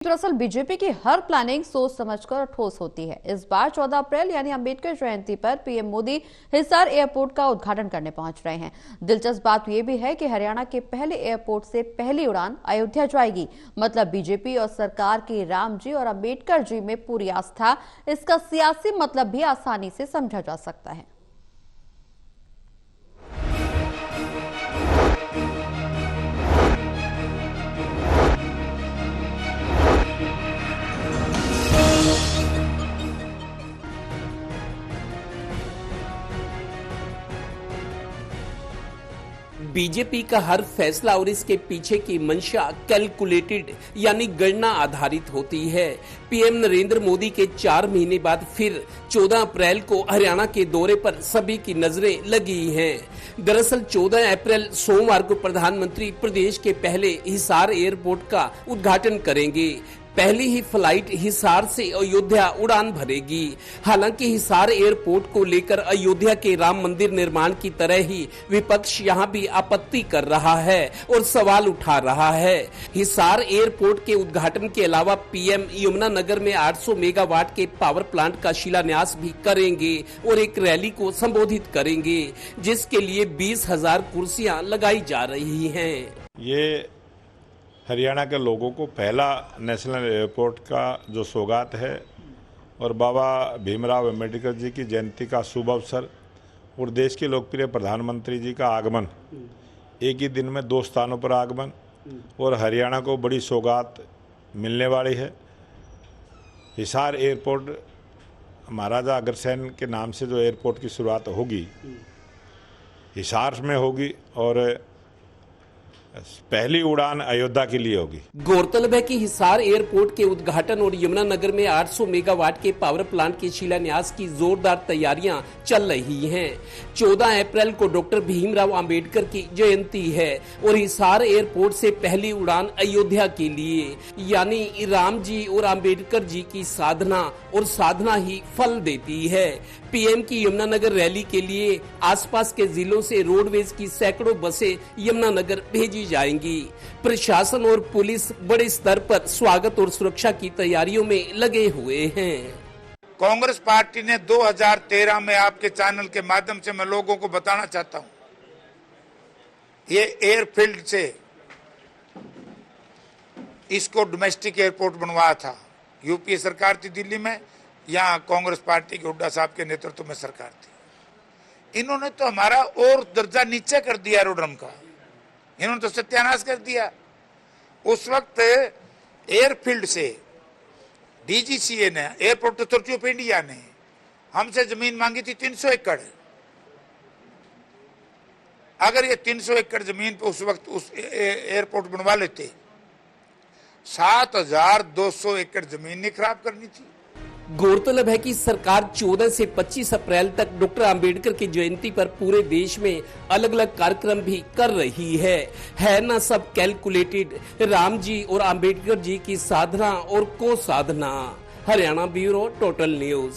दरअसल बीजेपी की हर प्लानिंग सोच समझकर और ठोस होती है। इस बार 14 अप्रैल यानी अंबेडकर जयंती पर पीएम मोदी हिसार एयरपोर्ट का उद्घाटन करने पहुंच रहे हैं। दिलचस्प बात यह भी है कि हरियाणा के पहले एयरपोर्ट से पहली उड़ान अयोध्या जाएगी। मतलब बीजेपी और सरकार की राम जी और अंबेडकर जी में पूरी आस्था। इसका सियासी मतलब भी आसानी से समझा जा सकता है। बीजेपी का हर फैसला और इसके पीछे की मंशा कैलकुलेटेड यानी गणना आधारित होती है। पीएम नरेंद्र मोदी के 4 महीने बाद फिर 14 अप्रैल को हरियाणा के दौरे पर सभी की नजरें लगी हैं। दरअसल 14 अप्रैल सोमवार को प्रधानमंत्री प्रदेश के पहले हिसार एयरपोर्ट का उद्घाटन करेंगे। पहली ही फ्लाइट हिसार से अयोध्या उड़ान भरेगी। हालांकि हिसार एयरपोर्ट को लेकर अयोध्या के राम मंदिर निर्माण की तरह ही विपक्ष यहां भी आपत्ति कर रहा है और सवाल उठा रहा है। हिसार एयरपोर्ट के उद्घाटन के अलावा पीएम यमुनानगर में 800 मेगावाट के पावर प्लांट का शिलान्यास भी करेंगे और एक रैली को संबोधित करेंगे, जिसके लिए 20,000 कुर्सियां लगाई जा रही हैं। ये हरियाणा के लोगों को पहला नेशनल एयरपोर्ट का जो सौगात है और बाबा भीमराव अम्बेडकर जी की जयंती का शुभ अवसर और देश के लोकप्रिय प्रधानमंत्री जी का आगमन, एक ही दिन में 2 स्थानों पर आगमन और हरियाणा को बड़ी सौगात मिलने वाली है। हिसार एयरपोर्ट महाराजा अग्रसेन के नाम से जो एयरपोर्ट की शुरुआत होगी हिसार में होगी और पहली उड़ान अयोध्या के लिए होगी। गौरतलब है कि हिसार एयरपोर्ट के उद्घाटन और यमुनानगर में 800 मेगावाट के पावर प्लांट के शिलान्यास की जोरदार तैयारियां चल रही हैं। 14 अप्रैल को डॉक्टर भीमराव अंबेडकर की जयंती है और हिसार एयरपोर्ट से पहली उड़ान अयोध्या के लिए, यानी राम जी और अंबेडकर जी की साधना और साधना ही फल देती है। पीएम की यमुनानगर रैली के लिए आसपास के जिलों से रोडवेज की सैकड़ों बसें यमुनानगर भेजी जाएंगी। प्रशासन और पुलिस बड़े स्तर पर स्वागत और सुरक्षा की तैयारियों में लगे हुए हैं। कांग्रेस पार्टी ने 2013 में आपके चैनल के माध्यम से मैं लोगों को बताना चाहता हूं, ये एयरफील्ड से इसको डोमेस्टिक एयरपोर्ट बनवाया था। यूपीए सरकार थी दिल्ली में, यहाँ कांग्रेस पार्टी के हुड्डा साहब के नेतृत्व में सरकार थी। इन्होंने तो हमारा और दर्जा नीचे कर दिया एरोड्रम का, इन्होंने तो सत्यानाश कर दिया। उस वक्त एयरफील्ड से डीजीसीए ने, एयरपोर्ट अथॉरिटी ऑफ इंडिया ने हमसे जमीन मांगी थी 300 एकड़। अगर ये 300 एकड़ जमीन पे उस वक्त उस एयरपोर्ट बनवा लेते, 7,200 एकड़ जमीन नहीं खराब करनी थी। गौरतलब है कि सरकार 14 से 25 अप्रैल तक डॉक्टर अंबेडकर की जयंती पर पूरे देश में अलग अलग कार्यक्रम भी कर रही है ना सब कैलकुलेटेड। राम जी और अंबेडकर जी की साधना और को साधना। Haryana bureau, total news.